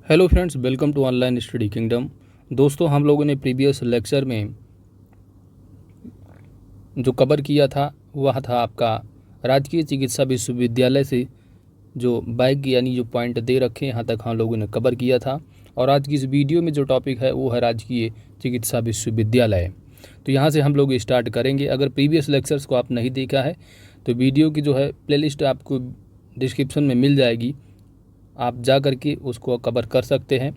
Hello friends, welcome to online study kingdom. दोस्तों, हम लोगों ने प्रीवियस लेक्चर में जो कवर किया था वह था आपका राजकीय चिकित्सा विश्वविद्यालय से जो बैग यानी जो पॉइंट दे रखे यहाँ तक हम लोगों ने कवर किया था। और आज की इस वीडियो में जो टॉपिक है वो है राजकीय चिकित्सा विश्वविद्यालय। तो यहाँ से हम लोग स्टार्ट करेंगे। अगर प्रीवियस लेक्चर्स को आप नहीं देखा है तो वीडियो की जो है प्लेलिस्ट आपको डिस्क्रिप्शन में मिल जाएगी, आप जा कर के उसको कवर कर सकते हैं।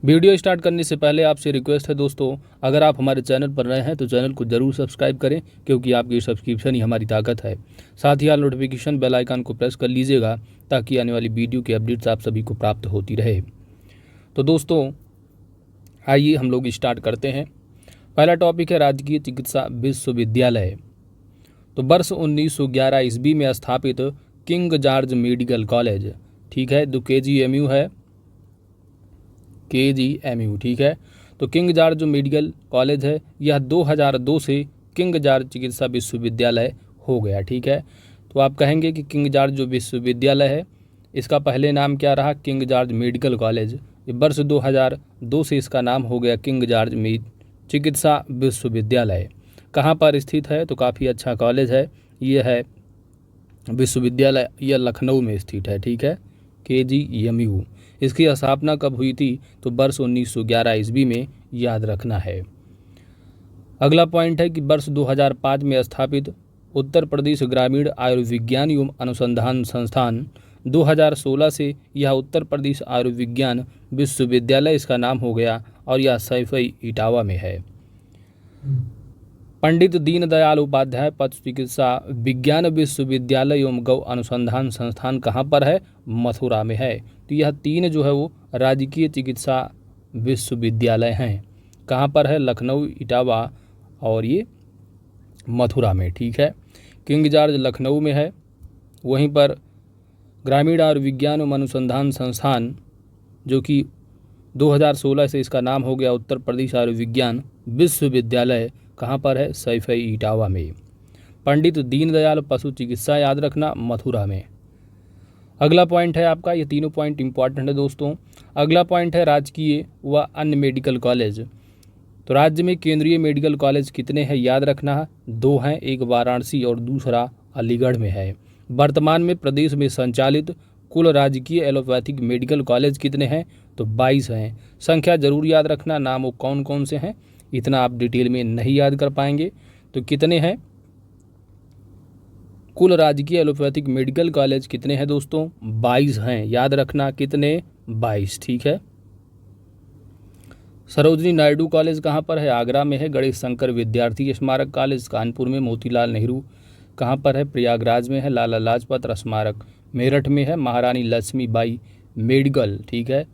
वीडियो स्टार्ट करने से पहले आपसे रिक्वेस्ट है दोस्तों, अगर आप हमारे चैनल पर नए हैं तो चैनल को जरूर सब्सक्राइब करें, क्योंकि आपकी सब्सक्रिप्शन ही हमारी ताकत है। साथ ही नोटिफिकेशन बेल आइकन को प्रेस कर लीजिएगा ताकि आने वाली वीडियो की अपडेट्स आप सभी को प्राप्त होती रहे। तो दोस्तों, आइए हम लोग स्टार्ट करते हैं। पहला टॉपिक है राजकीय चिकित्सा विश्वविद्यालय। तो वर्ष 1911 ईस्वी में स्थापित किंग जॉर्ज मेडिकल कॉलेज, ठीक है, जो KGMU है, KGMU, ठीक है। तो किंग जॉर्ज जो मेडिकल कॉलेज है यह 2002 से किंग जॉर्ज चिकित्सा विश्वविद्यालय हो गया, ठीक है। तो आप कहेंगे कि किंग जॉर्ज जो विश्वविद्यालय है इसका पहले नाम क्या रहा, किंग जॉर्ज मेडिकल कॉलेज। वर्ष 2002 से इसका नाम हो गया किंग जॉर्ज चिकित्सा विश्वविद्यालय। कहाँ पर स्थित है, तो काफ़ी अच्छा कॉलेज है। ये है विश्वविद्यालय, यह लखनऊ में स्थित है, ठीक है, KGMU। इसकी स्थापना कब हुई थी, तो वर्ष 1911 ईस्वी में, याद रखना है। अगला पॉइंट है कि वर्ष 2005 में स्थापित उत्तर प्रदेश ग्रामीण आयुर्विज्ञान एवं अनुसंधान संस्थान, 2016 से यह उत्तर प्रदेश आयुर्विज्ञान विश्वविद्यालय इसका नाम हो गया और यह सैफई इटावा में है। पंडित दीनदयाल उपाध्याय पशु चिकित्सा विज्ञान विश्वविद्यालय एवं गौ अनुसंधान संस्थान कहाँ पर है, मथुरा में है। तो यह तीन जो है वो राजकीय चिकित्सा विश्वविद्यालय हैं। कहाँ पर है, लखनऊ, इटावा और ये मथुरा में, ठीक है। किंग जॉर्ज लखनऊ में है, वहीं पर ग्रामीण आयुर्विज्ञान एवं अनुसंधान संस्थान जो कि 2016 से इसका नाम हो गया उत्तर प्रदेश आयुर्विज्ञान विश्वविद्यालय, कहाँ पर है, सैफई इटावा में। पंडित दीनदयाल पशु चिकित्सा, याद रखना, मथुरा में। अगला पॉइंट है आपका, ये तीनों पॉइंट इंपॉर्टेंट है दोस्तों। अगला पॉइंट है राजकीय व अन्य मेडिकल कॉलेज। तो राज्य में केंद्रीय मेडिकल कॉलेज कितने हैं, याद रखना, 2 हैं, एक वाराणसी और दूसरा अलीगढ़ में है। वर्तमान में प्रदेश में संचालित कुल राजकीय एलोपैथिक मेडिकल कॉलेज कितने हैं, तो 22 हैं। संख्या जरूर याद रखना, नाम वो कौन कौन से हैं इतना आप डिटेल में नहीं याद कर पाएंगे। तो कितने हैं कुल राजकीय एलोपैथिक मेडिकल कॉलेज कितने हैं दोस्तों, 22 हैं, याद रखना, कितने, 22, ठीक है। सरोजनी नायडू कॉलेज कहाँ पर है, आगरा में है। गणेश शंकर विद्यार्थी स्मारक कॉलेज कानपुर में। मोतीलाल नेहरू कहाँ पर है, प्रयागराज में है। लाला लाजपत स्मारक मेरठ में है। महारानी लक्ष्मीबाई मेडिकल, ठीक है,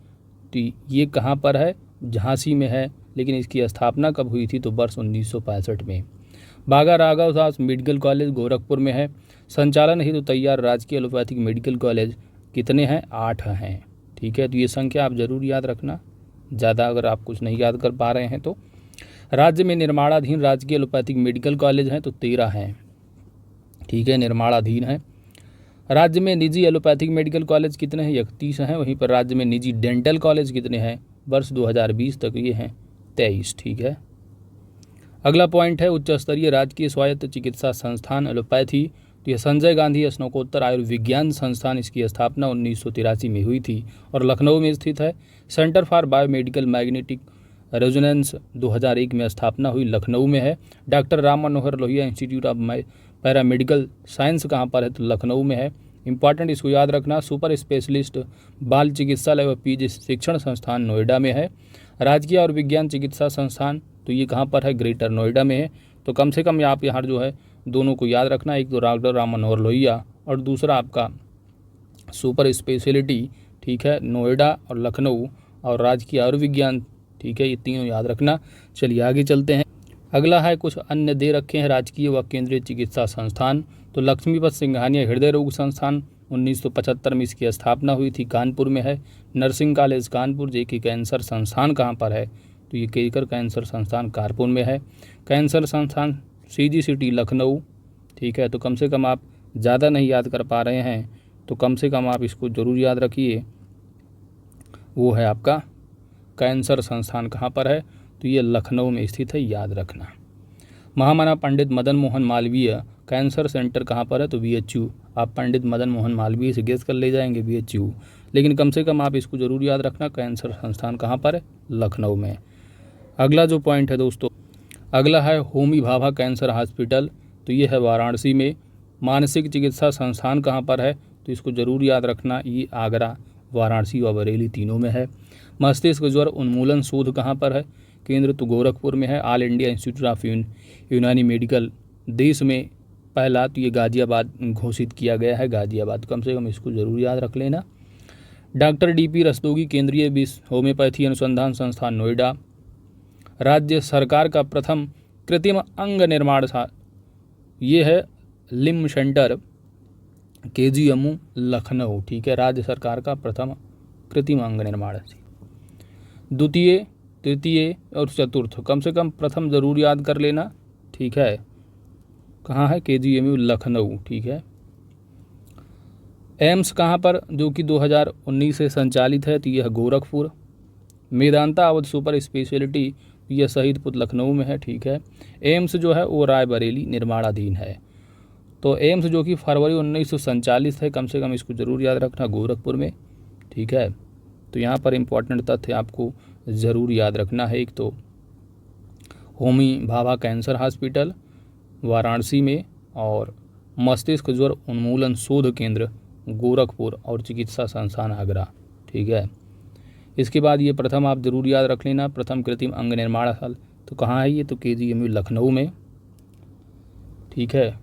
तो ये कहाँ पर है, झांसी में है, लेकिन इसकी स्थापना कब हुई थी, तो वर्ष 1965 में। बागा राघव दास मेडिकल कॉलेज गोरखपुर में है। संचालन हेतु तैयार राजकीय एलोपैथिक मेडिकल कॉलेज कितने हैं, 8 हैं, ठीक है। तो ये संख्या आप जरूर याद रखना, ज़्यादा अगर आप कुछ नहीं याद कर पा रहे हैं तो। राज्य में निर्माणाधीन राजकीय एलोपैथिक मेडिकल कॉलेज हैं तो 13 हैं, ठीक है, निर्माणाधीन है। राज्य में निजी एलोपैथिक मेडिकल कॉलेज कितने हैं, 31 हैं। वहीं पर राज्य में निजी डेंटल कॉलेज कितने हैं, वर्ष 2020 तक ये हैं 23, ठीक है। अगला पॉइंट है उच्च स्तरीय राजकीय स्वायत्त चिकित्सा संस्थान एलोपैथी। तो यह संजय गांधी स्नातकोत्तर आयुर्विज्ञान संस्थान, इसकी स्थापना 1983 में हुई थी और लखनऊ में स्थित है। Centre for biomedical magnetic resonance 2001 में स्थापना हुई, लखनऊ में है। Doctor Ram Manohar Lohia institute of paramedical science कहाँ पर है, तो लखनऊ में है। इंपॉर्टेंट, इसको याद रखना, सुपर स्पेशलिस्ट बाल चिकित्सालय व PG शिक्षण संस्थान नोएडा में है। राजकीय और विज्ञान चिकित्सा संस्थान, तो ये कहाँ पर है, ग्रेटर नोएडा में है। तो कम से कम आप यहाँ जो है दोनों को याद रखना, एक तो डॉक्टर राम मनोहर लोहिया और दूसरा आपका सुपर स्पेशलिटी, ठीक है, नोएडा और लखनऊ, और राजकीय आयुर्विज्ञान, ठीक है, ये तीनों याद रखना। चलिए आगे चलते हैं। अगला है कुछ अन्य दे रखे हैं राजकीय व केंद्रीय चिकित्सा संस्थान। तो लक्ष्मीपत सिंघानिया हृदय रोग संस्थान 1975 में इसकी स्थापना हुई थी, कानपुर में है। Nursing college Kanpur. JK cancer संस्थान कहाँ पर है, तो ये केकर कैंसर संस्थान कानपुर में है। कैंसर संस्थान CG सिटी लखनऊ, ठीक है। तो कम से कम आप ज़्यादा नहीं याद कर पा रहे हैं तो कम से कम आप इसको ज़रूर याद रखिए। वो है आपका कैंसर संस्थान। कहाँ पर है? तो ये लखनऊ में स्थित है, याद रखना। महामना पंडित मदन मोहन मालवीय कैंसर सेंटर कहाँ पर है? तो BHU। आप पंडित मदन मोहन मालवीय से गेस कर ले जाएंगे BHU, लेकिन कम से कम आप इसको जरूर याद रखना, कैंसर संस्थान कहाँ पर है? लखनऊ में। अगला जो पॉइंट है दोस्तों, अगला है होमी भाभा कैंसर हॉस्पिटल, तो ये है वाराणसी में। मानसिक चिकित्सा संस्थान कहाँ पर है? तो इसको जरूर याद रखना, ये आगरा, वाराणसी और बरेली तीनों में है। मस्तिष्क ज्वर उन्मूलन शोध कहाँ पर है? केंद्र तो गोरखपुर में है। ऑल इंडिया इंस्टीट्यूट ऑफ यूनानी मेडिकल देश में पहला, तो ये गाजियाबाद घोषित किया गया है, गाजियाबाद। कम से कम इसको जरूर याद रख लेना। डॉक्टर DP रस्तोगी केंद्रीय विश्व होम्योपैथी अनुसंधान संस्थान नोएडा। राज्य सरकार का प्रथम कृत्रिम अंग निर्माण था, ये है लिम्ब सेंटर KGMU लखनऊ, ठीक है। राज्य सरकार का प्रथम कृत्रिम अंग निर्माण। द्वितीय, तृतीय और चतुर्थ, कम से कम प्रथम जरूर याद कर लेना, ठीक है। कहाँ है? KGMU लखनऊ, ठीक है। एम्स कहाँ पर? जो कि 2019 से संचालित है, तो यह गोरखपुर। मेदांता अवध सुपर स्पेशलिटी, यह शहीदपुर लखनऊ में है, ठीक है। एम्स जो है वो रायबरेली निर्माणाधीन है। तो एम्स जो कि फरवरी 1900 संचालित है, कम से कम इसको जरूर याद रखना, गोरखपुर में, ठीक है। तो यहाँ पर इम्पोर्टेंट तथ्य आपको ज़रूर याद रखना है। एक तो होमी भाभा कैंसर हॉस्पिटल वाराणसी में, और मस्तिष्क ज्वर उन्मूलन शोध केंद्र गोरखपुर, और चिकित्सा संस्थान आगरा, ठीक है। इसके बाद ये प्रथम आप जरूर याद रख लेना, प्रथम कृत्रिम अंग निर्माण स्थल, तो कहाँ है ये? तो KGMU लखनऊ में, ठीक है।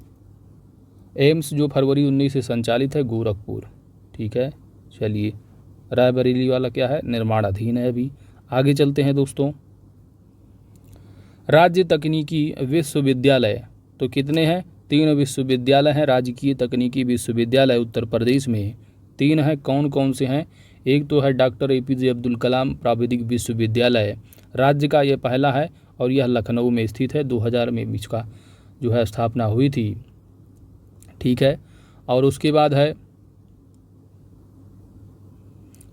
एम्स जो फरवरी 19 से संचालित है, गोरखपुर, ठीक है। चलिए, रायबरेली वाला क्या है? निर्माणाधीन है अभी। आगे चलते हैं दोस्तों। राज्य तकनीकी विश्वविद्यालय, तो कितने हैं? 3 विश्वविद्यालय हैं, राजकीय तकनीकी विश्वविद्यालय उत्तर प्रदेश में 3 हैं। कौन कौन से हैं? एक तो है डॉक्टर APJ अब्दुल कलाम प्राविधिक विश्वविद्यालय, राज्य का ये पहला है, और यह लखनऊ में स्थित है। 2000 में इसका जो है स्थापना हुई थी, ठीक है। और उसके बाद है,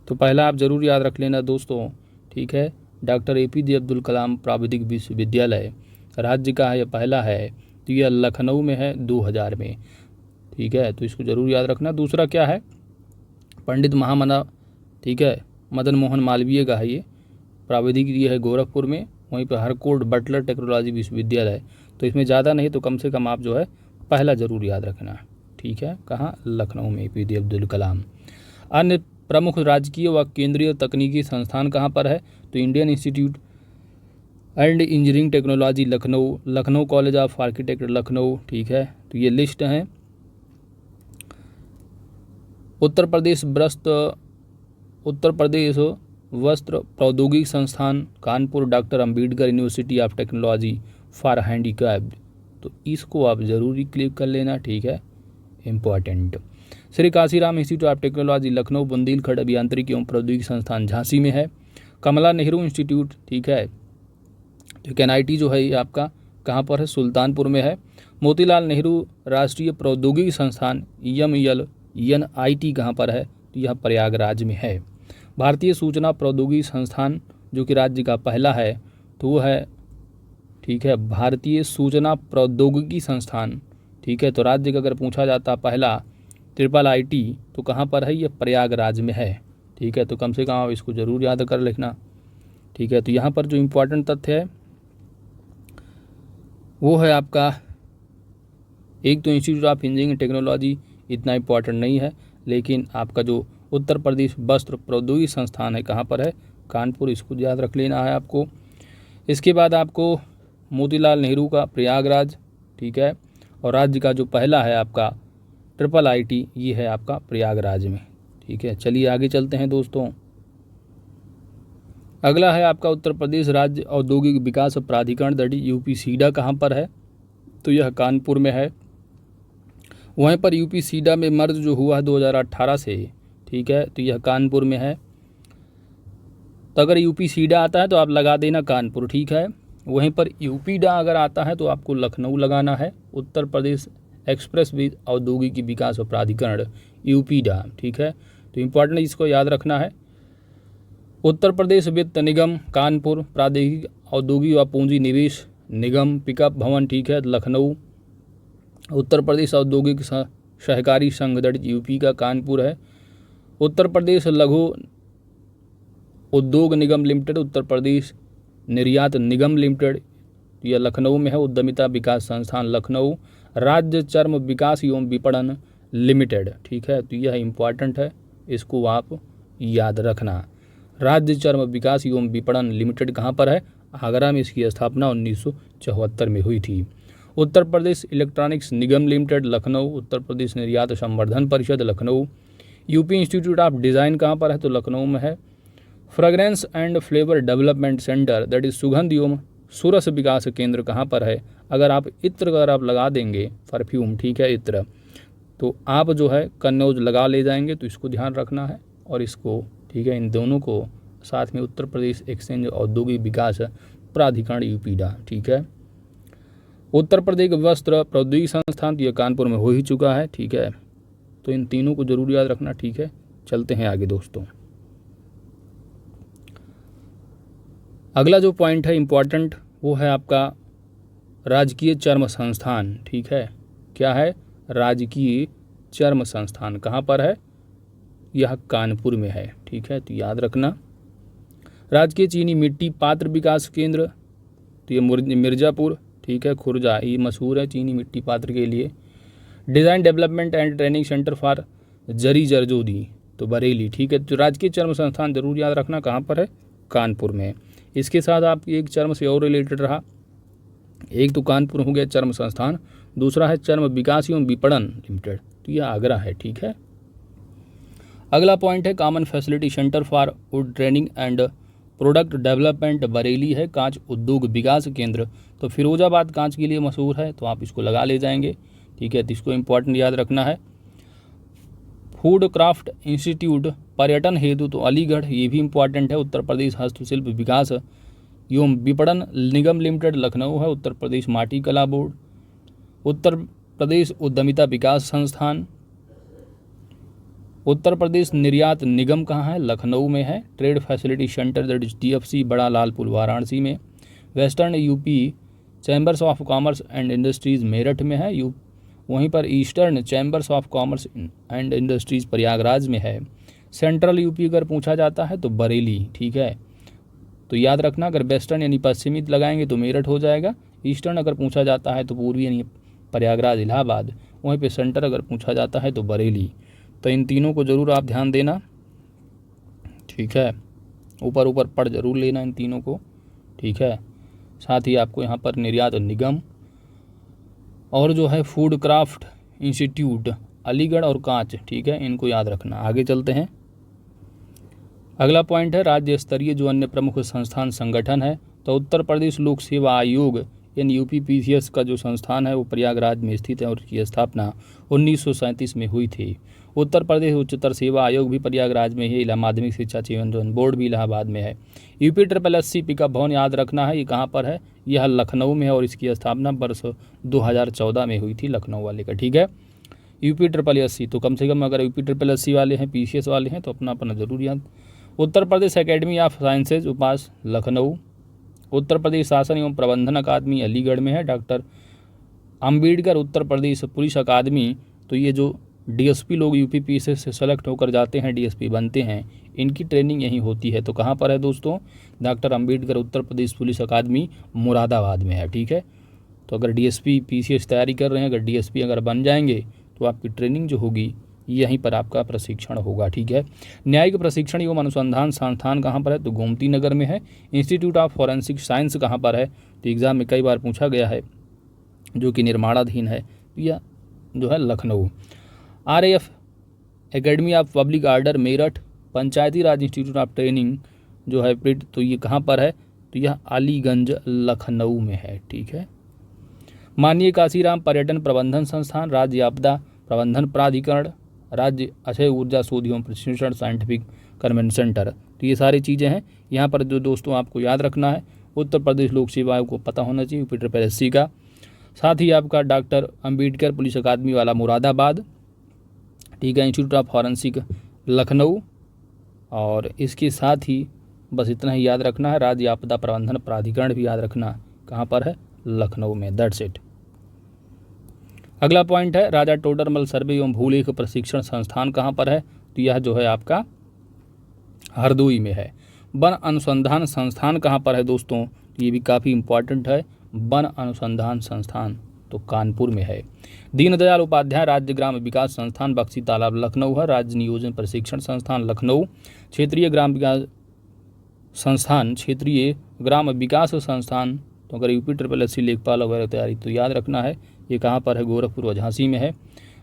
तो पहला आप जरूर याद रख लेना दोस्तों, ठीक है, डॉक्टर APJ अब्दुल कलाम प्राविधिक विश्वविद्यालय, राज्य का है, यह पहला है, तो यह लखनऊ में है 2000 में, ठीक है। तो इसको जरूर याद रखना। दूसरा क्या है? पंडित महामना, ठीक है, मदन मोहन मालवीय का है ये, प्राविधिक ये है गोरखपुर में। वहीं पर हरकोट बटलर टेक्नोलॉजी विश्वविद्यालय, तो इसमें ज़्यादा नहीं तो कम से कम आप जो है पहला जरूर याद रखना, ठीक है। कहाँ? लखनऊ में APJ अब्दुल कलाम। अन्य प्रमुख राजकीय व केंद्रीय तकनीकी संस्थान कहाँ पर है? तो Indian institute and engineering technology Lucknow, Lucknow college of architect Lucknow, ठीक है। तो ये लिस्ट है। उत्तर प्रदेश वस्त्र प्रौद्योगिकी संस्थान Kanpur, doctor Ambedkar university of technology for handicapped, तो इसको आप ज़रूरी क्लिक कर लेना, ठीक है, important. Shri Kashiram institute of technology Lucknow, Bundelkhand अभियांत्रिकी एवं प्रौद्योगिकी संस्थान झांसी में है। कमला नेहरू इंस्टीट्यूट, ठीक है, तो NIT जो है ये आपका कहाँ पर है? सुल्तानपुर में है। मोतीलाल नेहरू राष्ट्रीय प्रौद्योगिकी संस्थान NIT कहाँ पर है? तो यह प्रयागराज में है। भारतीय सूचना प्रौद्योगिकी संस्थान जो कि राज्य का पहला है, तो वो है, ठीक है, भारतीय सूचना प्रौद्योगिकी संस्थान, ठीक है। तो राज्य का अगर पूछा जाता पहला IIIT, तो कहाँ पर है? ये प्रयागराज में है, ठीक है। तो कम से कम आप इसको ज़रूर याद कर लिखना, ठीक है। तो यहाँ पर जो इम्पोर्टेंट तथ्य है वो है आपका, एक तो इंस्टीट्यूट ऑफ इंजीनियरिंग टेक्नोलॉजी इतना इम्पोर्टेंट नहीं है, लेकिन आपका जो उत्तर प्रदेश वस्त्र प्रौद्योगिकी संस्थान है कहाँ पर है? कानपुर, इसको याद रख लेना है आपको। इसके बाद आपको मोतीलाल नेहरू का प्रयागराज, ठीक है, और राज्य का जो पहला है आपका IIIT, ये है आपका प्रयागराज में, ठीक है। चलिए आगे चलते हैं दोस्तों। अगला है आपका उत्तर प्रदेश राज्य औद्योगिक विकास प्राधिकरण UPSIDA कहाँ पर है? तो यह कानपुर में है। वहीं पर UPSIDA में मर्ज जो हुआ है 2018 से, ठीक है, तो यह कानपुर में है। तो अगर UPSIDA आता है तो आप लगा देना कानपुर, ठीक है। वहीं पर UPIDA अगर आता है तो आपको लखनऊ लगाना है। उत्तर प्रदेश एक्सप्रेस वे औद्योगिक विकास प्राधिकरण UPIDA, ठीक है। तो इम्पोर्टेंट इसको याद रखना है। उत्तर प्रदेश वित्त निगम कानपुर, प्रादेशिक औद्योगिक व पूंजी निवेश निगम पिकअप भवन, ठीक है, लखनऊ। उत्तर प्रदेश औद्योगिक सहकारी संघ दैट यूपी का कानपुर है। उत्तर प्रदेश लघु उद्योग निगम लिमिटेड, उत्तर प्रदेश निर्यात निगम लिमिटेड, यह लखनऊ में है। उद्यमिता विकास संस्थान लखनऊ। राज्य चर्म विकास एवं विपणन लिमिटेड, ठीक है, तो यह इम्पॉर्टेंट है, इसको आप याद रखना। राज्य चर्म विकास एवं विपणन लिमिटेड कहाँ पर है? आगरा में। इसकी स्थापना 1974 में हुई थी। उत्तर प्रदेश इलेक्ट्रॉनिक्स निगम लिमिटेड लखनऊ। उत्तर प्रदेश निर्यात संवर्धन परिषद Lucknow. UP institute of design कहाँ पर है? तो लखनऊ में है। Fragrance and flavour development centre that is सुगंध एवं सुरस विकास केंद्र कहाँ पर है? अगर आप इत्र अगर आप लगा देंगे, परफ्यूम, ठीक है, इत्र, तो आप जो है कन्नौज लगा ले जाएंगे, तो इसको ध्यान रखना है। और इसको, ठीक है, इन दोनों को साथ में उत्तर प्रदेश एक्सचेंज औद्योगिक विकास प्राधिकरण यूपीडा, ठीक है। उत्तर प्रदेश वस्त्र प्रौद्योगिकी संस्थान, तो यह कानपुर में हो ही चुका है, ठीक है। तो इन तीनों को जरूर याद रखना, ठीक है। चलते हैं आगे दोस्तों। अगला जो पॉइंट है इम्पॉर्टेंट, वो है आपका राजकीय चर्म संस्थान, ठीक है। क्या है? राजकीय चर्म संस्थान कहाँ पर है? यह कानपुर में है, ठीक है, तो याद रखना। राजकीय चीनी मिट्टी पात्र विकास केंद्र, तो ये मिर्ज़ापुर, ठीक है, खुर्जा, ये मशहूर है चीनी मिट्टी पात्र के लिए। Design development and training centre for zari zardozi, तो बरेली, ठीक है। तो राजकीय चर्म संस्थान जरूर याद रखना कहाँ पर है? कानपुर में। इसके साथ आपकी एक चर्म से और रिलेटेड रहा, एक तो कानपुर हो गया चर्म संस्थान, दूसरा है चर्म विकास एवं विपणन लिमिटेड, तो यह आगरा है, ठीक है। अगला पॉइंट है common facility centre for would training and product development Bareilly है। कांच उद्योग विकास केंद्र, तो फिरोजाबाद कांच के लिए मशहूर है, तो आप इसको लगा ले जाएंगे, ठीक है। तो इसको इम्पोर्टेंट याद रखना है। फूड क्राफ्ट इंस्टीट्यूट पर्यटन हेतु, तो अलीगढ़, ये भी इम्पॉर्टेंट है। उत्तर प्रदेश हस्तशिल्प विकास एवं विपणन निगम लिमिटेड लखनऊ है। उत्तर प्रदेश माटी कला बोर्ड। उत्तर प्रदेश उद्यमिता विकास संस्थान। उत्तर प्रदेश निर्यात निगम कहाँ है? लखनऊ में है। Trade facility centre that is TFC बड़ा लालपुर वाराणसी में। Western UP chambers of commerce and industries Meerut में है। वहीं पर eastern chambers of commerce and industries Prayagraj में है। सेंट्रल यूपी अगर पूछा जाता है तो बरेली, ठीक है। तो याद रखना, अगर वेस्टर्न यानी पश्चिमी लगाएंगे तो मेरठ हो जाएगा। ईस्टर्न अगर पूछा जाता है तो पूर्वी यानी प्रयागराज इलाहाबाद। वहीं पे सेंटर अगर पूछा जाता है तो बरेली। तो इन तीनों को ज़रूर आप ध्यान देना, ठीक है। ऊपर ऊपर पढ़ जरूर लेना इन तीनों को, ठीक है। साथ ही आपको यहाँ पर निर्यात निगम और जो है फूड क्राफ्ट इंस्टीट्यूट अलीगढ़ और कांच, ठीक है, इनको याद रखना। आगे चलते हैं। अगला पॉइंट है राज्य स्तरीय जो अन्य प्रमुख संस्थान संगठन है, तो उत्तर प्रदेश लोक सेवा आयोग यानी UPPCS का जो संस्थान है वो प्रयागराज में स्थित है और इसकी स्थापना 1937 में हुई थी। उत्तर प्रदेश उच्चतर सेवा आयोग भी प्रयागराज में है। माध्यमिक शिक्षा चयन बोर्ड भी इलाहाबाद में है। UPSSC पिकअप भवन याद रखना है, ये कहाँ पर है? यह लखनऊ में है और इसकी स्थापना वर्ष 2014 में हुई थी लखनऊ वाले का, ठीक है। UPSSC, तो कम से कम अगर UPSSC वाले हैं, PCS वाले हैं, तो अपना अपना जरूर याद। Uttar Pradesh academy of sciences उपास लखनऊ। उत्तर प्रदेश शासन एवं प्रबंधन अकादमी अलीगढ़ में है। डॉक्टर अंबेडकर उत्तर प्रदेश पुलिस अकादमी, तो ये जो DSP लोग UPPSC से सेलेक्ट होकर जाते हैं, DSP बनते हैं, इनकी ट्रेनिंग यहीं होती है। तो कहाँ पर है दोस्तों? डॉक्टर अंबेडकर उत्तर प्रदेश पुलिस अकादमी मुरादाबाद में है, ठीक है। तो अगर DSP PCS तैयारी कर रहे हैं, अगर DSP अगर बन जाएंगे तो आपकी ट्रेनिंग जो होगी यहीं पर आपका प्रशिक्षण होगा, ठीक है। न्यायिक प्रशिक्षण एवं अनुसंधान संस्थान कहाँ पर है? तो गोमती नगर में है। इंस्टीट्यूट ऑफ फॉरेंसिक साइंस कहाँ पर है? तो एग्ज़ाम में कई बार पूछा गया है, जो कि निर्माणाधीन है, या जो है Lucknow. RAF academy of public order Meerut. Panchayati Raj institute of training जो है प्रिट, तो ये कहाँ पर है? तो यह अलीगंज लखनऊ में है, ठीक है। माननीय काशीराम पर्यटन प्रबंधन संस्थान, राज्य आपदा प्रबंधन प्राधिकरण, राज्य अक्षय ऊर्जा शोध एवं प्रशिक्षण साइंटिफिक कन्वेंशन सेंटर, तो ये सारी चीज़ें हैं। यहाँ पर जो दोस्तों आपको याद रखना है, उत्तर प्रदेश लोक सेवा आयोग को पता होना चाहिए UPSSC का। साथ ही आपका डॉक्टर अंबेडकर पुलिस अकादमी वाला मुरादाबाद, ठीक है। इंस्टीट्यूट ऑफ फॉरेंसिक लखनऊ, और इसके साथ ही बस इतना ही याद रखना है। राज्य आपदा प्रबंधन प्राधिकरण भी याद रखना, कहाँ पर है? लखनऊ में। That's it. अगला पॉइंट है राजा टोडरमल सर्वे एवं भूलेख प्रशिक्षण संस्थान कहाँ पर है? तो यह जो है आपका हरदोई में है। वन अनुसंधान संस्थान कहाँ पर है दोस्तों? ये भी काफ़ी इंपॉर्टेंट है। वन अनुसंधान संस्थान तो कानपुर में है। दीनदयाल उपाध्याय राज्य ग्राम विकास संस्थान बक्सी तालाब लखनऊ है। राज्य नियोजन प्रशिक्षण संस्थान लखनऊ। क्षेत्रीय ग्राम विकास संस्थान, क्षेत्रीय ग्राम विकास संस्थान, तो अगर यूपी SSC लेखपाल वगैरह तैयारी तो याद रखना है, ये कहाँ पर है? गोरखपुर व झांसी में है।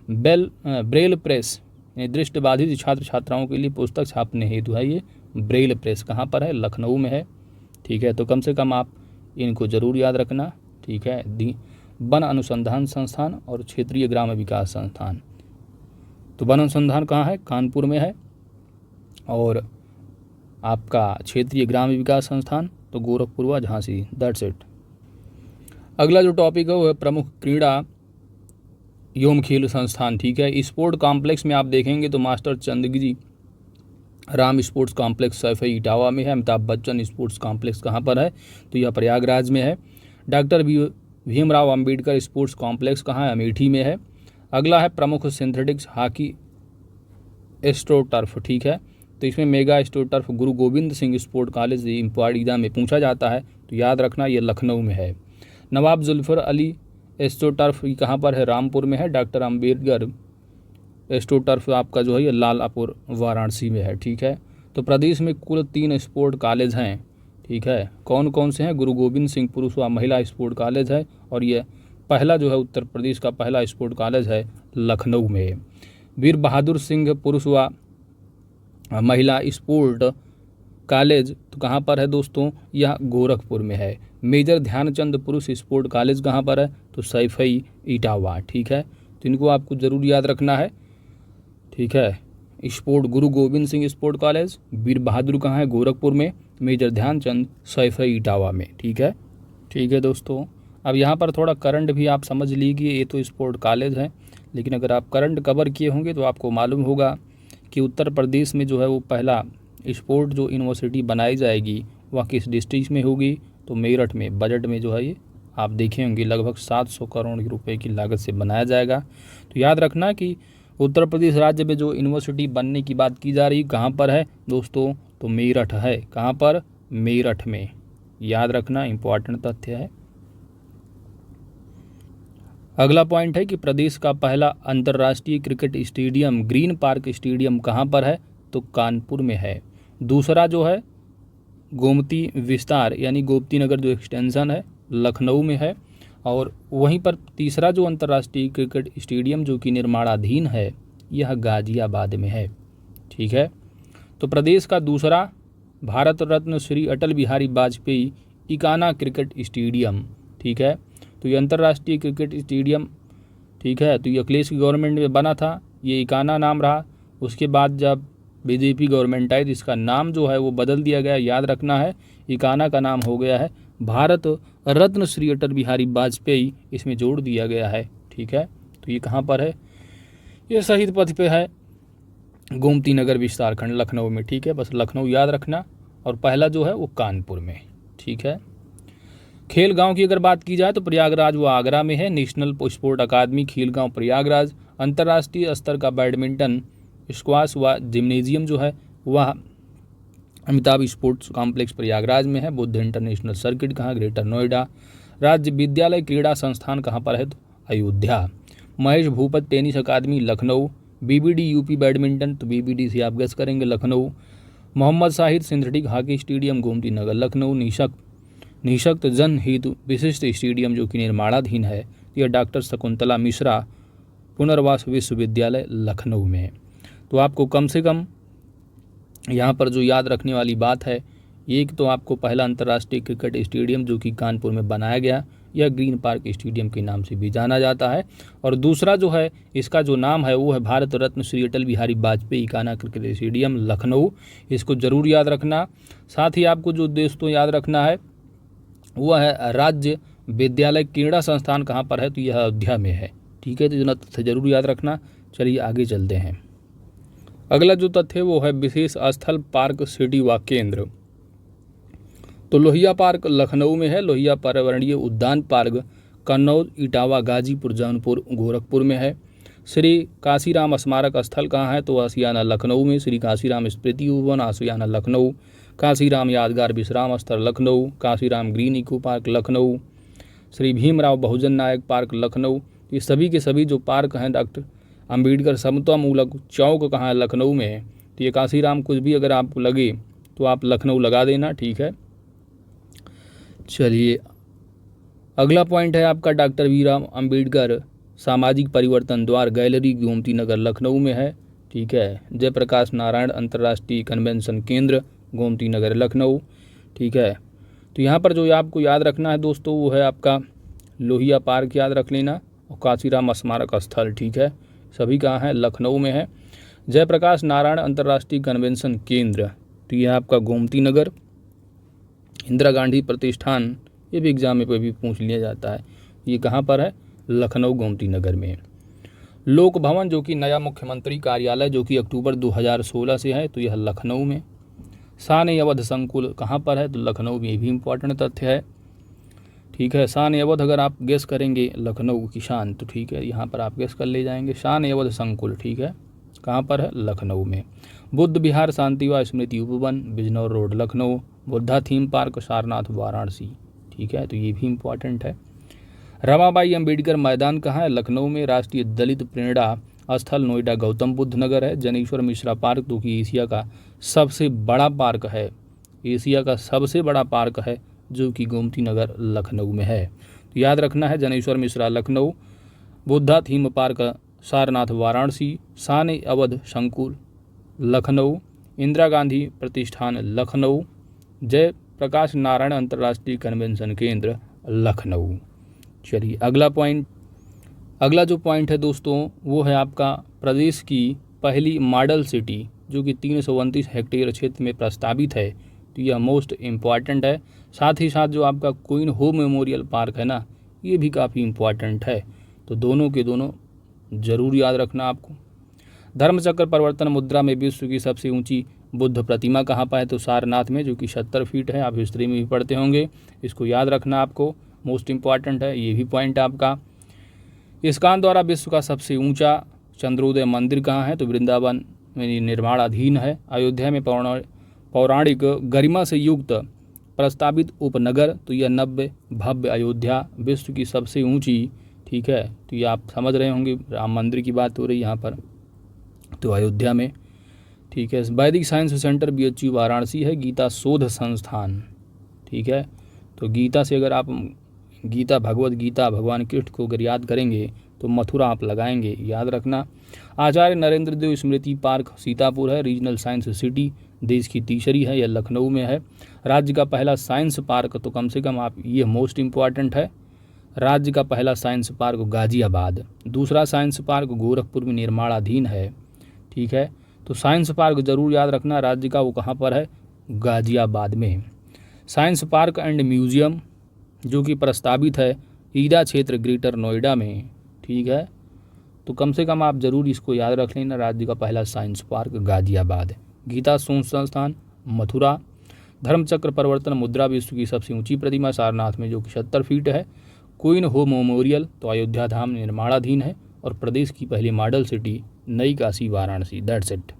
ब्रेल प्रेस यानी दृष्टिबाधित छात्र छात्राओं के लिए पुस्तक छापने हेतु है ये ब्रेल प्रेस, कहाँ पर है? लखनऊ में है। ठीक है, तो कम से कम आप इनको ज़रूर याद रखना। ठीक है, वन अनुसंधान संस्थान और क्षेत्रीय ग्राम विकास संस्थान। तो वन अनुसंधान कहाँ है? कानपुर में है। और आपका क्षेत्रीय ग्राम विकास संस्थान तो गोरखपुर व झांसी। That's it. अगला जो टॉपिक है वो है प्रमुख क्रीड़ा एवं खेल संस्थान। ठीक है, स्पोर्ट कॉम्प्लेक्स में आप देखेंगे तो master Chandgi Ram sports complex Saifai Etawah में है। अमिताभ बच्चन स्पोर्ट्स कॉम्प्लेक्स कहाँ पर है? तो यह प्रयागराज में है। Doctor Bhimrao Ambedkar sports complex कहाँ है? अमेठी में है। अगला है प्रमुख सिंथेटिक्स हॉकी एस्ट्रोटर्फ। ठीक है, तो इसमें मेगा एस्ट्रोटर्फ गुरु Govind Singh sport college import exam में पूछा जाता है, तो याद रखना ये लखनऊ में है। नवाब जुल्फर अली एस्ट्रोटर्फ कहाँ पर है? रामपुर में है। डॉक्टर अम्बेडकर एस्ट्रोटर्फ आपका जो है ये लालपुर वाराणसी में है। ठीक है, तो प्रदेश में कुल 3 स्पोर्ट कॉलेज हैं। ठीक है, कौन कौन से हैं? गुरु गोविंद सिंह पुरुष व महिला स्पोर्ट कॉलेज है, और ये पहला जो है उत्तर प्रदेश का पहला स्पोर्ट कॉलेज है लखनऊ में। वीर बहादुर सिंह पुरुष व महिला स्पोर्ट कॉलेज तो कहाँ पर है दोस्तों? यह गोरखपुर में है। मेजर ध्यानचंद पुरुष स्पोर्ट कॉलेज कहाँ पर है? तो सैफई इटावा। ठीक है, तो इनको आपको ज़रूर याद रखना है। ठीक है, स्पोर्ट गुरु गोविंद सिंह स्पोर्ट कॉलेज, वीर बहादुर कहाँ है? गोरखपुर में। मेजर ध्यानचंद सैफई इटावा में। ठीक है दोस्तों, अब यहाँ पर थोड़ा करंट भी आप समझ लीजिए। ये तो स्पोर्ट कॉलेज है, लेकिन अगर आप करंट कवर किए होंगे तो आपको मालूम होगा कि उत्तर प्रदेश में जो है वो पहला स्पोर्ट जो यूनिवर्सिटी बनाई जाएगी वह किस डिस्ट्रिक्ट में होगी? तो मेरठ में। बजट में जो है ये आप देखे होंगे लगभग 700 करोड़ रुपए की लागत से बनाया जाएगा। तो याद रखना कि उत्तर प्रदेश राज्य में जो यूनिवर्सिटी बनने की बात की जा रही कहाँ पर है दोस्तों? तो मेरठ है। कहाँ पर? मेरठ में। याद रखना, इंपॉर्टेंट तथ्य है। अगला पॉइंट है कि प्रदेश का पहला अंतर्राष्ट्रीय cricket stadium green park stadium कहाँ पर है? तो कानपुर में है। दूसरा जो है गोमती विस्तार यानी गोमती नगर जो एक्सटेंशन है लखनऊ में है। और वहीं पर तीसरा जो अंतर्राष्ट्रीय क्रिकेट स्टेडियम जो कि निर्माणाधीन है यह गाजियाबाद में है। ठीक है, तो प्रदेश का दूसरा भारत रत्न श्री अटल बिहारी वाजपेयी इकाना क्रिकेट स्टेडियम। ठीक है, तो ये अंतर्राष्ट्रीय क्रिकेट स्टेडियम, ठीक है, तो ये अखिलेश की गवर्नमेंट में बना था, ये इकाना नाम रहा। उसके बाद जब बीजेपी गवर्नमेंट आई तो इसका नाम जो है वो बदल दिया गया। याद रखना है, इकाना का नाम हो गया है भारत रत्न श्री अटल बिहारी वाजपेयी, इसमें जोड़ दिया गया है। ठीक है, तो ये कहाँ पर है? ये शहीद पथ पे है, गोमती नगर विस्तार खंड लखनऊ में। ठीक है, बस लखनऊ याद रखना। और पहला जो है वो कानपुर में। ठीक है, खेल गांव की अगर बात की जाए तो प्रयागराज व आगरा में है। नेशनल स्पोर्ट अकादमी खेल गांव प्रयागराज। अंतर्राष्ट्रीय स्तर का बैडमिंटन स्क्वाश व जिम्नेजियम जो है वह अमिताभ स्पोर्ट्स कॉम्प्लेक्स प्रयागराज में है। बुद्ध इंटरनेशनल सर्किट कहाँ? ग्रेटर नोएडा। राज्य विद्यालय क्रीड़ा संस्थान कहाँ पर है? तो Ayodhya. Mahesh Bhupat tennis academy Lucknow. BBD UP badminton, तो बीबीडी से आप गेस करेंगे Lucknow. Mohammad Shahid synthetic hockey stadium Gomti Nagar Lucknow. निशक्त जन हेतु विशिष्ट स्टेडियम जो कि निर्माणाधीन है यह डॉक्टर शकुंतला मिश्रा पुनर्वास विश्वविद्यालय लखनऊ में है। तो आपको कम से कम यहाँ पर जो याद रखने वाली बात है, एक तो आपको पहला अंतर्राष्ट्रीय क्रिकेट स्टेडियम जो कि कानपुर में बनाया गया यह ग्रीन पार्क स्टेडियम के नाम से भी जाना जाता है। और दूसरा जो है इसका जो नाम है वो है भारत रत्न श्री अटल बिहारी वाजपेयी इकाना क्रिकेट स्टेडियम लखनऊ। इसको ज़रूर याद रखना। साथ ही आपको जो दोस्तों याद रखना है वह है राज्य विद्यालय क्रीड़ा संस्थान कहाँ पर है? तो यह अयोध्या में है। ठीक है, तो इतना तथ्य जरूर याद रखना। चलिए आगे चलते हैं। अगला जो तथ्य वो है विशेष स्थल पार्क सिटी व केंद्र। तो लोहिया पार्क लखनऊ में है। लोहिया पर्यावरणीय उद्यान पार्क कन्नौज, इटावा, गाजीपुर, जौनपुर, गोरखपुर में है। श्री काशीराम स्मारक स्थल कहाँ है? तो आशियाना लखनऊ में। श्री काशीराम स्मृति उपवन आशियाना लखनऊ। काशीराम यादगार विश्राम स्थल Lucknow. Kashiram green eco park Lucknow. Shri Bhimrao Bahujan Nayak park Lucknow. ये सभी के सभी जो पार्क हैं डॉक्टर अम्बेडकर समतामूलक चौक कहाँ है? लखनऊ में है। तो ये काशीराम कुछ भी अगर आपको लगे तो आप लखनऊ लगा देना, ठीक है। चलिए अगला पॉइंट है आपका डॉक्टर भीमराव अम्बेडकर सामाजिक परिवर्तन द्वार गैलरी गोमती नगर लखनऊ में है, ठीक है। जयप्रकाश नारायण अंतर्राष्ट्रीय कन्वेंशन केंद्र गोमती नगर लखनऊ, ठीक है। तो यहाँ पर जो आपको याद रखना है दोस्तों वो है आपका लोहिया पार्क याद रख लेना और काशीराम स्मारक स्थल, ठीक है। सभी कहाँ है? लखनऊ में है। जयप्रकाश नारायण अंतर्राष्ट्रीय कन्वेंशन केंद्र तो यह आपका गोमती नगर। इंदिरा गांधी प्रतिष्ठान ये भी एग्जाम में भी पूछ लिया जाता है, ये कहाँ पर है? लखनऊ गोमती नगर में। लोक भवन जो कि नया मुख्यमंत्री कार्यालय जो कि अक्टूबर 2016 से है तो यह लखनऊ में। शान-ए-अवध संकुल कहाँ पर है? तो लखनऊ में, ये भी इम्पॉर्टेंट तथ्य है, ठीक है। शान-ए-अवध अगर आप गेस करेंगे लखनऊ की शान तो ठीक है, यहाँ पर आप गेस कर ले जाएंगे। शान-ए-अवध संकुल, ठीक है, कहाँ पर है? लखनऊ में। बुद्ध विहार शांतिवा स्मृति उपवन Bijnor road Lucknow. Buddha theme park Sarnath Varanasi, ठीक है, तो ये भी इम्पॉर्टेंट है। रमाबाई अंबेडकर मैदान कहाँ है? लखनऊ में। राष्ट्रीय दलित प्रेरणा स्थल नोएडा गौतम बुद्ध नगर है। जनेश्वर मिश्रा पार्क जो कि एशिया का सबसे बड़ा पार्क है, एशिया का सबसे बड़ा पार्क है जो कि गोमती नगर लखनऊ में है। तो याद रखना है जनेश्वर मिश्रा लखनऊ, बुद्धा थीम पार्क सारनाथ वाराणसी, शान-ए-अवध संकुल लखनऊ, इंदिरा गांधी प्रतिष्ठान लखनऊ, जयप्रकाश नारायण अंतर्राष्ट्रीय कन्वेंशन केंद्र लखनऊ। चलिए अगला जो पॉइंट है दोस्तों वो है आपका प्रदेश की पहली मॉडल सिटी जो कि 329 हेक्टेयर क्षेत्र में प्रस्तावित है, तो यह मोस्ट इम्पॉर्टेंट है। साथ ही साथ जो आपका क्वीन हो मेमोरियल पार्क है ना, ये भी काफ़ी इम्पॉर्टेंट है, तो दोनों के दोनों जरूर याद रखना आपको। धर्मचक्र परिवर्तन मुद्रा में विश्व की सबसे ऊंची बुद्ध प्रतिमा कहाँ पर है? तो सारनाथ में जो कि 70 फीट है, आप हिस्ट्री में भी पढ़ते होंगे, इसको याद रखना आपको, मोस्ट इम्पॉर्टेंट है ये भी पॉइंट आपका। इस्कॉन द्वारा विश्व का सबसे ऊंचा चंद्रोदय मंदिर कहाँ है? तो वृंदावन में निर्माणाधीन है। अयोध्या में पौराणिक गरिमा से युक्त प्रस्तावित उपनगर, तो यह नव्य भव्य अयोध्या विश्व की सबसे ऊंची, ठीक है, तो ये आप समझ रहे होंगे राम मंदिर की बात हो रही यहाँ पर, तो अयोध्या में, ठीक है। वैदिक साइंस सेंटर BHU वाराणसी है। गीता शोध संस्थान, ठीक है, तो गीता से अगर आप गीता भगवद गीता भगवान कृष्ण को अगर याद करेंगे तो मथुरा आप लगाएंगे, याद रखना। आचार्य नरेंद्र देव स्मृति पार्क सीतापुर है। रीजनल साइंस सिटी देश की तीसरी है, यह लखनऊ में है। राज्य का पहला साइंस पार्क, तो कम से कम आप ये मोस्ट इम्पॉर्टेंट है, राज्य का पहला साइंस पार्क गाजियाबाद। दूसरा साइंस पार्क गोरखपुर में निर्माणाधीन है, ठीक है, तो साइंस पार्क जरूर याद रखना राज्य का वो कहाँ पर है? गाजियाबाद में। साइंस पार्क एंड म्यूजियम जो कि प्रस्तावित है ईडा क्षेत्र ग्रेटर नोएडा में, ठीक है, तो कम से कम आप जरूर इसको याद रख लेना, राज्य का पहला साइंस पार्क गाजियाबाद। गीता शोध संस्थान मथुरा। धर्मचक्र परिवर्तन मुद्रा विश्व की सबसे ऊंची प्रतिमा सारनाथ में जो कि 70 फीट है। क्वीन हो मेमोरियल तो अयोध्या धाम निर्माणाधीन है। और प्रदेश की पहली मॉडल सिटी नई काशी वाराणसी, दैट्स इट।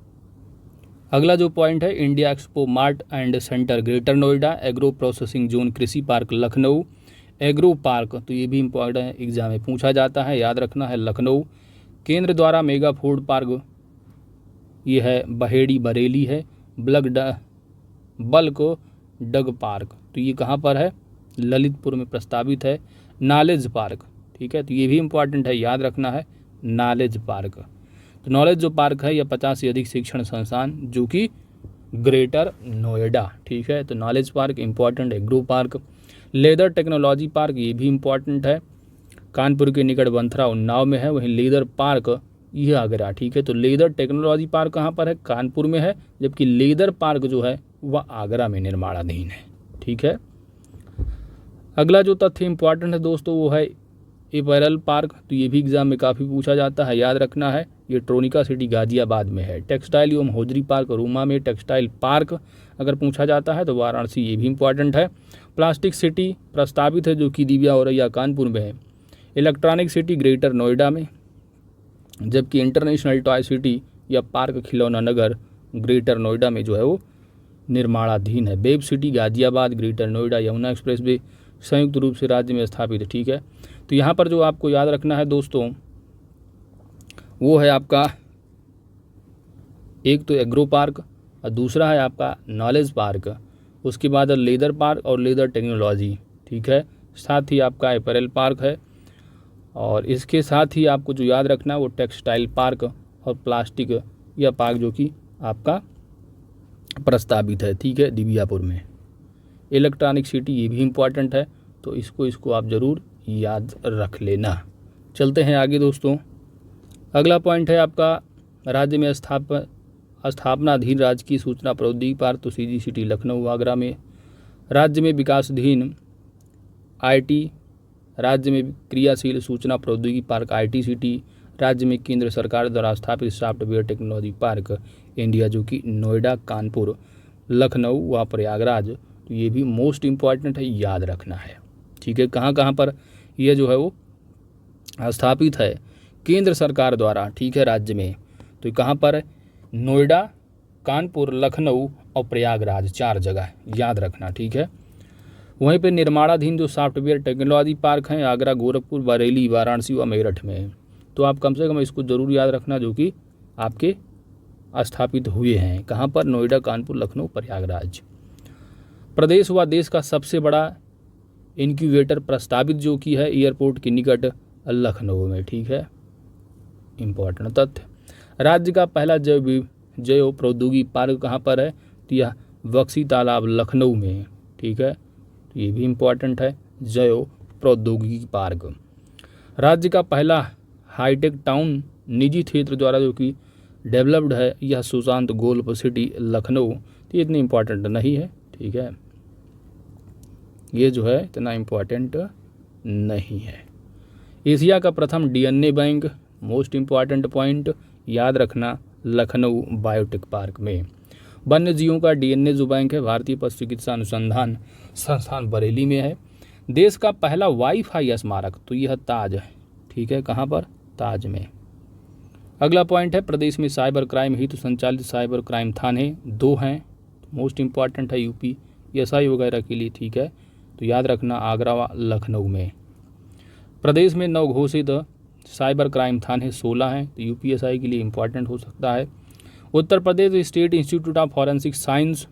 अगला जो पॉइंट है India expo mart and centre greater Noida. Agro processing zone कृषि पार्क लखनऊ। एग्रो पार्क तो ये भी इम्पॉर्टेंट है, एग्जाम में पूछा जाता है, याद रखना है लखनऊ। केंद्र द्वारा मेगा फूड पार्क ये है बहेड़ी बरेली है। बल्क डग पार्क तो ये कहाँ पर है? ललितपुर में प्रस्तावित है। नॉलेज पार्क, ठीक है, तो ये भी इम्पॉर्टेंट है, याद रखना है नॉलेज पार्क। तो नॉलेज जो पार्क है यह 50 से अधिक शिक्षण संस्थान जो कि ग्रेटर नोएडा, ठीक है, तो knowledge park important. Agro park. Leather technology park ये भी इम्पॉर्टेंट है, कानपुर के निकट बंथरा उन्नाव में है। वहीं लेदर पार्क यह आगरा, ठीक है, तो लेदर टेक्नोलॉजी पार्क कहाँ पर है? कानपुर में है, जबकि लेदर पार्क जो है वह आगरा में निर्माणाधीन है, ठीक है। अगला जो तथ्य इम्पॉर्टेंट है दोस्तों वो है अपैरल पार्क, तो ये भी एग्जाम में काफ़ी पूछा जाता है, याद रखना है ये ट्रोनिका सिटी गाजियाबाद में है। टेक्सटाइल एवं हौजरी पार्क रूमा में, टेक्सटाइल पार्क अगर पूछा जाता है तो वाराणसी, ये भी इंपॉर्टेंट है। प्लास्टिक सिटी प्रस्तावित है जो कि दिव्या औरैया कानपुर में है। इलेक्ट्रॉनिक सिटी ग्रेटर नोएडा में, जबकि इंटरनेशनल टॉय सिटी या पार्क खिलौना नगर ग्रेटर नोएडा में जो है वो निर्माणाधीन है। Web city Ghaziabad, greater Noida, Yamuna express way संयुक्त रूप से राज्य में स्थापित है। ठीक है, तो यहाँ पर जो आपको याद रखना है दोस्तों वो है आपका एक तो एग्रो पार्क और दूसरा है आपका नॉलेज पार्क, उसके बाद लेदर पार्क और लेदर टेक्नोलॉजी। ठीक है, साथ ही आपका अपैरल पार्क है, और इसके साथ ही आपको जो याद रखना है वो टेक्सटाइल पार्क और प्लास्टिक या पार्क जो कि आपका प्रस्तावित है। ठीक है, दिव्यापुर में। इलेक्ट्रॉनिक सिटी ये भी इम्पॉर्टेंट है, तो इसको आप ज़रूर याद रख लेना। चलते हैं आगे दोस्तों। अगला पॉइंट है आपका राज्य में स्थापनाधीन राजकीय सूचना प्रौद्योगिकी पार्क, तो सीजी सिटी लखनऊ आगरा में। राज्य में विकासाधीन आईटी, राज्य में क्रियाशील सूचना प्रौद्योगिकी पार्क आईटी सिटी। राज्य में केंद्र सरकार द्वारा स्थापित सॉफ्टवेयर टेक्नोलॉजी पार्क इंडिया जो कि नोएडा, कानपुर, लखनऊ व प्रयागराज। तो ये भी मोस्ट इम्पॉर्टेंट है, याद रखना है। ठीक है, कहाँ कहाँ पर यह जो है वो स्थापित है केंद्र सरकार द्वारा। ठीक है, राज्य में तो कहाँ पर, नोएडा, कानपुर, लखनऊ और प्रयागराज, 4 जगह याद रखना। ठीक है, वहीं पे निर्माणाधीन जो सॉफ्टवेयर टेक्नोलॉजी पार्क हैं आगरा, गोरखपुर, बरेली, वाराणसी व मेरठ में। तो आप कम से कम इसको ज़रूर याद रखना जो कि आपके स्थापित हुए हैं। कहाँ पर, नोएडा, कानपुर, लखनऊ, प्रयागराज। प्रदेश व देश का सबसे बड़ा इनक्यूबेटर प्रस्तावित जो कि है एयरपोर्ट के निकट लखनऊ में। ठीक है, इम्पोर्टेंट तथ्य। राज्य का पहला जैव प्रौद्योगिकी पार्क कहाँ पर है, तो यह बक्सी तालाब लखनऊ में। ठीक है, तो ये भी इम्पोर्टेंट है, जैव प्रौद्योगिकी पार्क। राज्य का पहला हाईटेक टाउन निजी क्षेत्र द्वारा जो कि डेवलप्ड है, यह सुशांत गोल्फ सिटी लखनऊ। तो ये इतनी इम्पोर्टेंट नहीं है। ठीक है, ये जो है इतना इम्पोर्टेंट नहीं है। एशिया का प्रथम DNA bank, most important point याद रखना, लखनऊ बायोटेक पार्क में। वन्य जीवों का डीएनए जो बैंक है भारतीय पशु चिकित्सा अनुसंधान संस्थान बरेली में है। देश का पहला वाईफाई स्मारक, तो यह ताज है। ठीक है, कहाँ पर, ताज में। अगला पॉइंट है प्रदेश में साइबर क्राइम हेतु संचालित साइबर क्राइम थाने 2 हैं, मोस्ट इम्पॉर्टेंट है यूपी एसआई वगैरह के लिए। ठीक है, तो याद रखना आगरा व लखनऊ में। प्रदेश में 9 घोषित साइबर क्राइम थाने 16 हैं, तो यूपीएसआई के लिए इम्पॉर्टेंट हो सकता है। Uttar Pradesh state institute of forensic science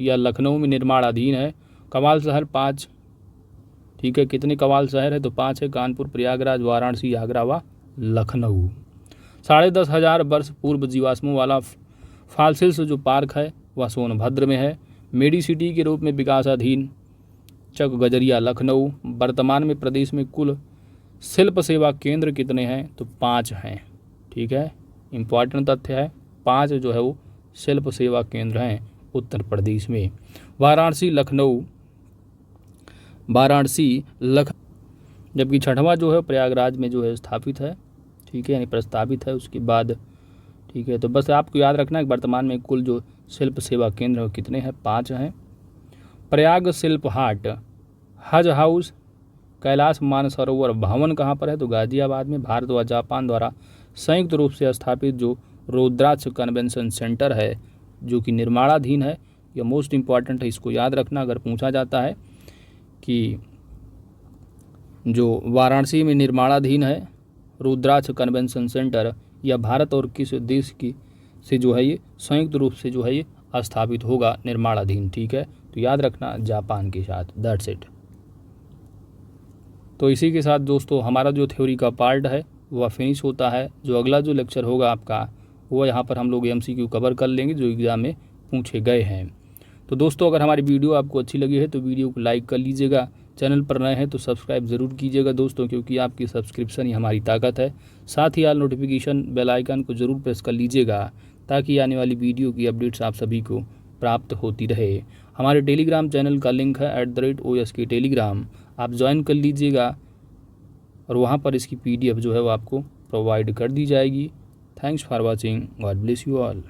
या लखनऊ में निर्माणाधीन है। कवाल शहर 5। ठीक है, कितने कवाल शहर है, तो 5 है, कानपुर, प्रयागराज, वाराणसी, आगरा व लखनऊ। 10,500 वर्ष पूर्व जीवाश्मों वाला फॉसिल्स जो पार्क है वह सोनभद्र में है। मेडी सिटी के रूप में विकासाधीन चक गजरिया लखनऊ। वर्तमान में प्रदेश में कुल शिल्प सेवा केंद्र कितने हैं, तो 5 हैं। ठीक है, इम्पॉर्टेंट तथ्य है, 5 जो है वो शिल्प सेवा केंद्र हैं उत्तर प्रदेश में। वाराणसी, लखनऊ, जबकि 6वां जो है प्रयागराज में जो है स्थापित है। ठीक है, यानी प्रस्तावित है। उसके बाद ठीक है, तो बस आपको याद रखना है कि वर्तमान में कुल जो शिल्प सेवा केंद्र है कितने हैं, 5 हैं। प्रयाग शिल्प हाट, हज हाउस, कैलाश मानसरोवर भवन कहाँ पर है, तो गाजियाबाद में। भारत व जापान द्वारा संयुक्त रूप से स्थापित जो रुद्राक्ष कन्वेंशन सेंटर है जो कि निर्माणाधीन है, यह मोस्ट इम्पॉर्टेंट है, इसको याद रखना। अगर पूछा जाता है कि जो वाराणसी में निर्माणाधीन है रुद्राक्ष कन्वेंशन सेंटर, या भारत और किस देश की से जो है ये संयुक्त रूप से जो है ये स्थापित होगा निर्माणाधीन। ठीक है, तो याद रखना जापान के साथ। That's it. तो इसी के साथ दोस्तों हमारा जो थ्योरी का पार्ट है वह फिनिश होता है। जो अगला जो लेक्चर होगा आपका वो यहाँ पर हम लोग MCQ कवर कर लेंगे जो एग्ज़ाम में पूछे गए हैं। तो दोस्तों अगर हमारी वीडियो आपको अच्छी लगी है तो वीडियो को लाइक कर लीजिएगा। चैनल पर नए हैं तो सब्सक्राइब ज़रूर कीजिएगा दोस्तों, क्योंकि आपकी सब्सक्रिप्शन ही हमारी ताकत है। साथ ही ऑल नोटिफिकेशन बेल आइकन को ज़रूर प्रेस कर लीजिएगा ताकि आने वाली वीडियो की अपडेट्स आप सभी को प्राप्त होती रहे। हमारे टेलीग्राम चैनल का लिंक है @OSK टेलीग्राम, आप ज्वाइन कर लीजिएगा और वहाँ पर इसकी PDF जो है वो आपको प्रोवाइड कर दी जाएगी। Thanks for watching, God bless you all.